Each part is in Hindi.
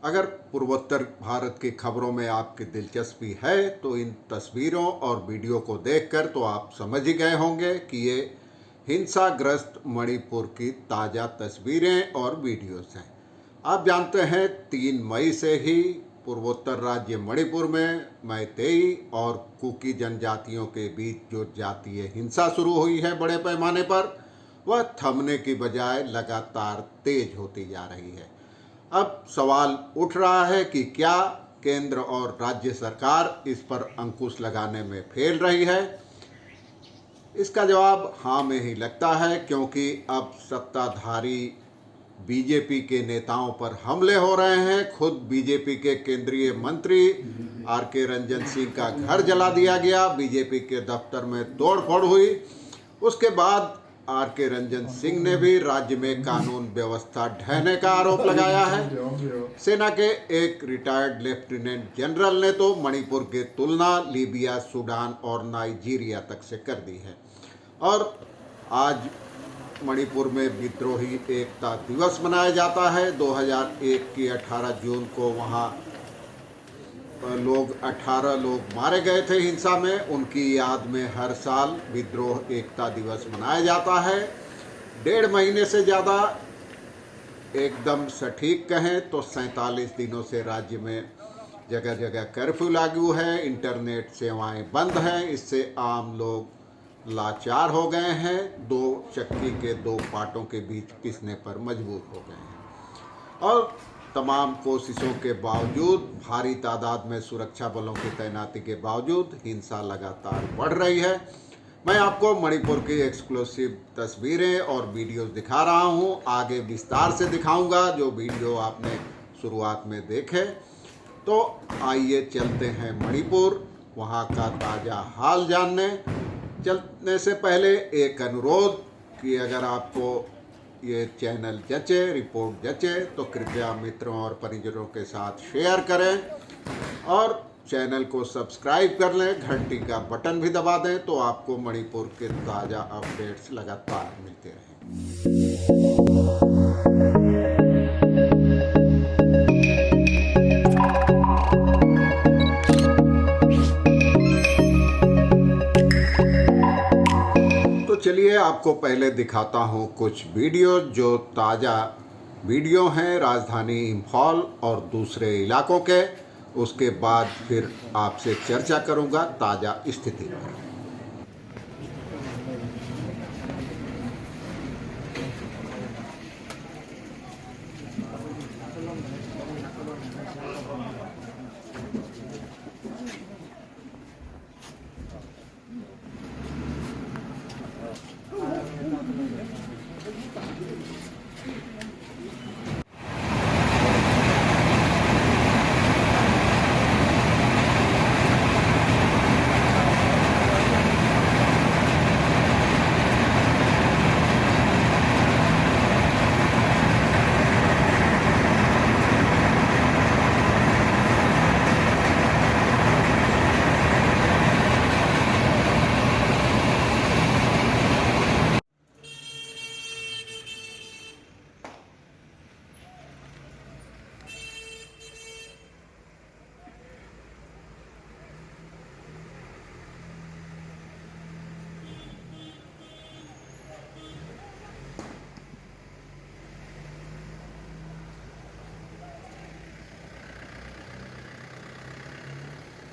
अगर पूर्वोत्तर भारत की खबरों में आपकी दिलचस्पी है तो इन तस्वीरों और वीडियो को देखकर तो आप समझ ही गए होंगे कि ये हिंसाग्रस्त मणिपुर की ताज़ा तस्वीरें और वीडियोस हैं। आप जानते हैं 3 मई से ही पूर्वोत्तर राज्य मणिपुर में मैतेई और कुकी जनजातियों के बीच जो जातीय हिंसा शुरू हुई है बड़े पैमाने पर, वह थमने की बजाय लगातार तेज होती जा रही है। अब सवाल उठ रहा है कि क्या केंद्र और राज्य सरकार इस पर अंकुश लगाने में फेल रही है। इसका जवाब हाँ में ही लगता है, क्योंकि अब सत्ताधारी बीजेपी के नेताओं पर हमले हो रहे हैं। खुद बीजेपी के केंद्रीय मंत्री आर.के. रंजन सिंह का घर जला दिया गया, बीजेपी के दफ्तर में तोड़फोड़ हुई। उसके बाद आर.के. रंजन सिंह ने भी राज्य में कानून व्यवस्था ढहने का आरोप लगाया है। सेना के एक रिटायर्ड लेफ्टिनेंट जनरल ने तो मणिपुर की तुलना लीबिया, सूडान और नाइजीरिया तक से कर दी है। और आज मणिपुर में विद्रोही एकता दिवस मनाया जाता है। 2001 की 18 जून को वहाँ 18 लोग मारे गए थे हिंसा में। उनकी याद में हर साल विद्रोह एकता दिवस मनाया जाता है। 1.5 महीने से ज़्यादा, एकदम सटीक कहें तो 47 दिनों से राज्य में जगह जगह कर्फ्यू लागू है, इंटरनेट सेवाएं बंद हैं। इससे आम लोग लाचार हो गए हैं, 2 चक्की के 2 पाटों के बीच पिसने पर मजबूर हो गए हैं। और तमाम कोशिशों के बावजूद, भारी तादाद में सुरक्षा बलों की तैनाती के बावजूद हिंसा लगातार बढ़ रही है। मैं आपको मणिपुर की एक्सक्लूसिव तस्वीरें और वीडियोस दिखा रहा हूं। आगे विस्तार से दिखाऊंगा जो वीडियो आपने शुरुआत में देखे। तो आइए चलते हैं मणिपुर, वहां का ताज़ा हाल जानने। चलने से पहले एक अनुरोध कि अगर आपको ये चैनल जचे, रिपोर्ट जचे, तो कृपया मित्रों और परिजनों के साथ शेयर करें और चैनल को सब्सक्राइब कर लें। घंटी का बटन भी दबा दें तो आपको मणिपुर के ताज़ा अपडेट्स लगातार मिलते रहें। चलिए आपको पहले दिखाता हूँ कुछ वीडियो जो ताज़ा वीडियो हैं राजधानी इम्फाल और दूसरे इलाकों के। उसके बाद फिर आपसे चर्चा करूँगा ताज़ा स्थिति पर।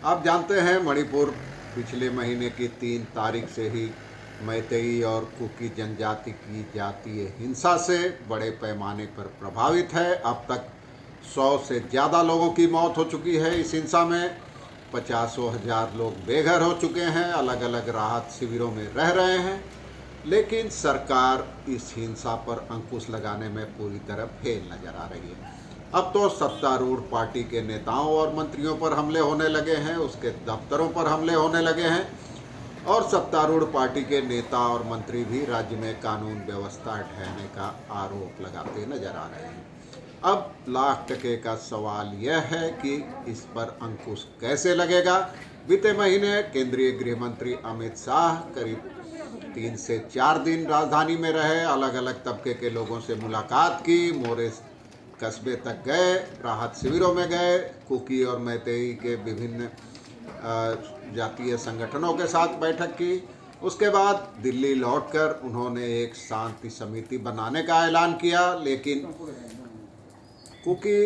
आप जानते हैं मणिपुर पिछले महीने की 3 तारीख से ही मैतेई और कुकी जनजाति की जातीय हिंसा से बड़े पैमाने पर प्रभावित है। अब तक 100 से ज़्यादा लोगों की मौत हो चुकी है इस हिंसा में। 50,000 लोग बेघर हो चुके हैं, अलग अलग राहत शिविरों में रह रहे हैं। लेकिन सरकार इस हिंसा पर अंकुश लगाने में पूरी तरह फेल नजर आ रही है। अब तो सत्तारूढ़ पार्टी के नेताओं और मंत्रियों पर हमले होने लगे हैं, उसके दफ्तरों पर हमले होने लगे हैं और सत्तारूढ़ पार्टी के नेता और मंत्री भी राज्य में कानून व्यवस्था ढहने का आरोप लगाते नजर आ रहे हैं। अब लाख टके का सवाल यह है कि इस पर अंकुश कैसे लगेगा। बीते महीने केंद्रीय गृह मंत्री अमित शाह करीब 3 से 4 दिन राजधानी में रहे, अलग अलग तबके के लोगों से मुलाकात की, मोरे कस्बे तक गए, राहत शिविरों में गए, कुकी और मैतेई के विभिन्न जातीय संगठनों के साथ बैठक की। उसके बाद दिल्ली लौटकर उन्होंने एक शांति समिति बनाने का ऐलान किया, लेकिन कुकी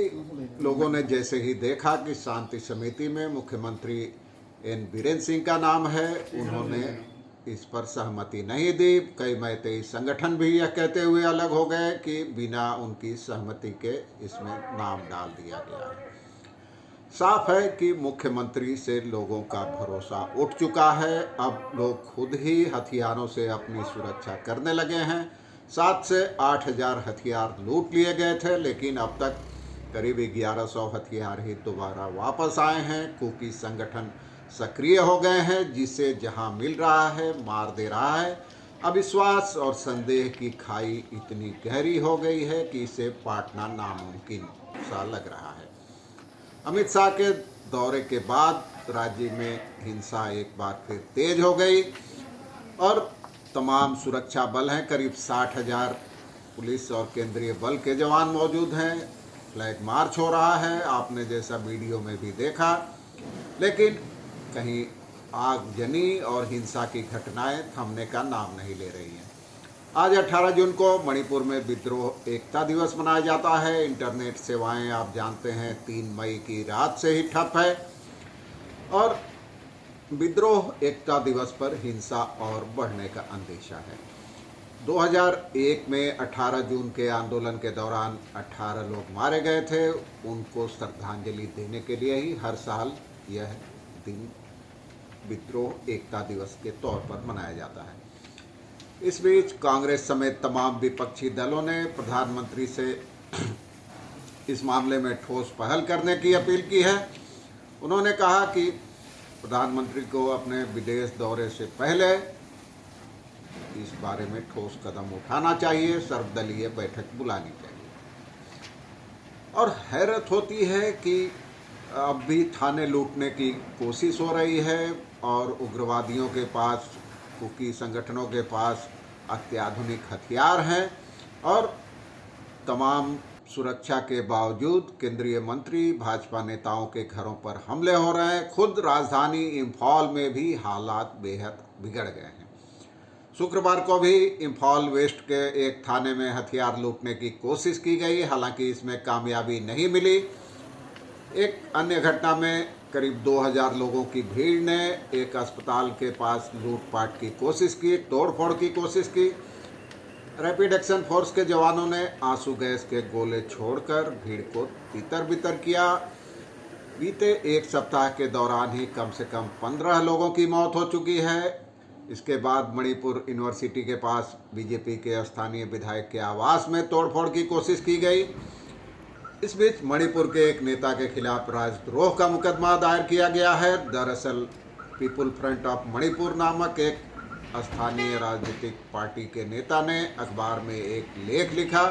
लोगों ने जैसे ही देखा कि शांति समिति में मुख्यमंत्री एन बीरेन सिंह का नाम है, उन्होंने इस पर सहमति नहीं दी। कई मैतेई संगठन भी यह कहते हुए अलग हो गए कि बिना उनकी सहमति के इसमें नाम डाल दिया गया है। साफ है कि मुख्यमंत्री से लोगों का भरोसा उठ चुका है। अब लोग खुद ही हथियारों से अपनी सुरक्षा करने लगे हैं। 7 से 8 हज़ार हथियार लूट लिए गए थे, लेकिन अब तक करीब 1100 हथियार ही दोबारा वापस आए हैं। कुकी संगठन सक्रिय हो गए हैं, जिसे जहां मिल रहा है मार दे रहा है। अविश्वास और संदेह की खाई इतनी गहरी हो गई है कि इसे पाटना नामुमकिन सा लग रहा है। अमित शाह के दौरे के बाद राज्य में हिंसा एक बार फिर तेज हो गई और तमाम सुरक्षा बल हैं, करीब 60,000 पुलिस और केंद्रीय बल के जवान मौजूद हैं। फ्लैग मार्च हो रहा है, आपने जैसा वीडियो में भी देखा, लेकिन कहीं आगजनी और हिंसा की घटनाएं थमने का नाम नहीं ले रही हैं। आज 18 जून को मणिपुर में विद्रोह एकता दिवस मनाया जाता है। इंटरनेट सेवाएं आप जानते हैं 3 मई की रात से ही ठप है और विद्रोह एकता दिवस पर हिंसा और बढ़ने का अंदेशा है। 2001 में 18 जून के आंदोलन के दौरान 18 लोग मारे गए थे। उनको श्रद्धांजलि देने के लिए ही हर साल यह दिन विद्रोह एकता दिवस के तौर पर मनाया जाता है। इस बीच कांग्रेस समेत तमाम विपक्षी दलों ने प्रधानमंत्री से इस मामले में ठोस पहल करने की अपील की है। उन्होंने कहा कि प्रधानमंत्री को अपने विदेश दौरे से पहले इस बारे में ठोस कदम उठाना चाहिए, सर्वदलीय बैठक बुलानी चाहिए। और हैरत होती है कि अब भी थाने लूटने की कोशिश हो रही है और उग्रवादियों के पास, कुकी संगठनों के पास अत्याधुनिक हथियार हैं और तमाम सुरक्षा के बावजूद केंद्रीय मंत्री, भाजपा नेताओं के घरों पर हमले हो रहे हैं। खुद राजधानी इंफॉल में भी हालात बेहद बिगड़ गए हैं। शुक्रवार को भी इंफॉल वेस्ट के एक थाने में हथियार लूटने की कोशिश की गई, हालांकि इसमें कामयाबी नहीं मिली। एक अन्य घटना में करीब 2000 लोगों की भीड़ ने एक अस्पताल के पास लूटपाट की कोशिश की, तोड़फोड़ की कोशिश की। रैपिड एक्शन फोर्स के जवानों ने आंसू गैस के गोले छोड़कर भीड़ को तितर-बितर किया। बीते एक सप्ताह के दौरान ही कम से कम 15 लोगों की मौत हो चुकी है। इसके बाद मणिपुर यूनिवर्सिटी के पास बीजेपी के स्थानीय विधायक के आवास में तोड़फोड़ की कोशिश की गई। इस बीच मणिपुर के एक नेता के खिलाफ राजद्रोह का मुकदमा दायर किया गया है। दरअसल पीपुल फ्रंट ऑफ मणिपुर नामक एक स्थानीय राजनीतिक पार्टी के नेता ने अखबार में एक लेख लिखा,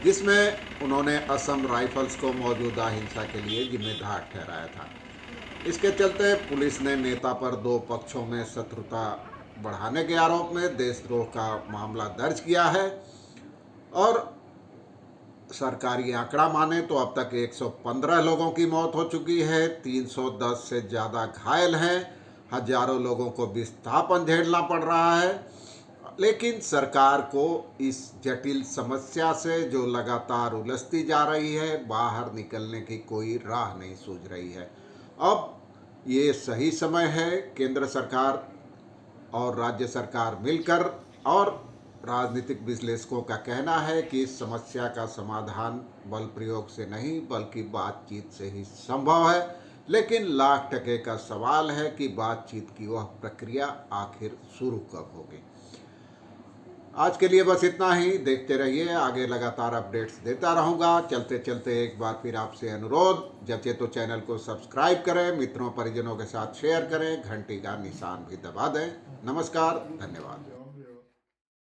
जिसमें उन्होंने असम राइफल्स को मौजूदा हिंसा के लिए जिम्मेदार ठहराया था। इसके चलते पुलिस ने नेता पर 2 पक्षों में शत्रुता बढ़ाने के आरोप में देशद्रोह का मामला दर्ज किया है और सरकारी आंकड़ा माने तो अब तक 115 लोगों की मौत हो चुकी है, 310 से ज़्यादा घायल हैं, हजारों लोगों को विस्थापन झेलना पड़ रहा है। लेकिन सरकार को इस जटिल समस्या से जो लगातार उलझती जा रही है, बाहर निकलने की कोई राह नहीं सूझ रही है। अब ये सही समय है केंद्र सरकार और राज्य सरकार मिलकर, और राजनीतिक विश्लेषकों का कहना है कि इस समस्या का समाधान बल प्रयोग से नहीं बल्कि बातचीत से ही संभव है। लेकिन लाख टके का सवाल है कि बातचीत की वह प्रक्रिया आखिर शुरू कब होगी। आज के लिए बस इतना ही। देखते रहिए, आगे लगातार अपडेट्स देता रहूँगा। चलते चलते एक बार फिर आपसे अनुरोध, जचे तो चैनल को सब्सक्राइब करें, मित्रों परिजनों के साथ शेयर करें, घंटी का निशान भी दबा दें। नमस्कार, धन्यवाद।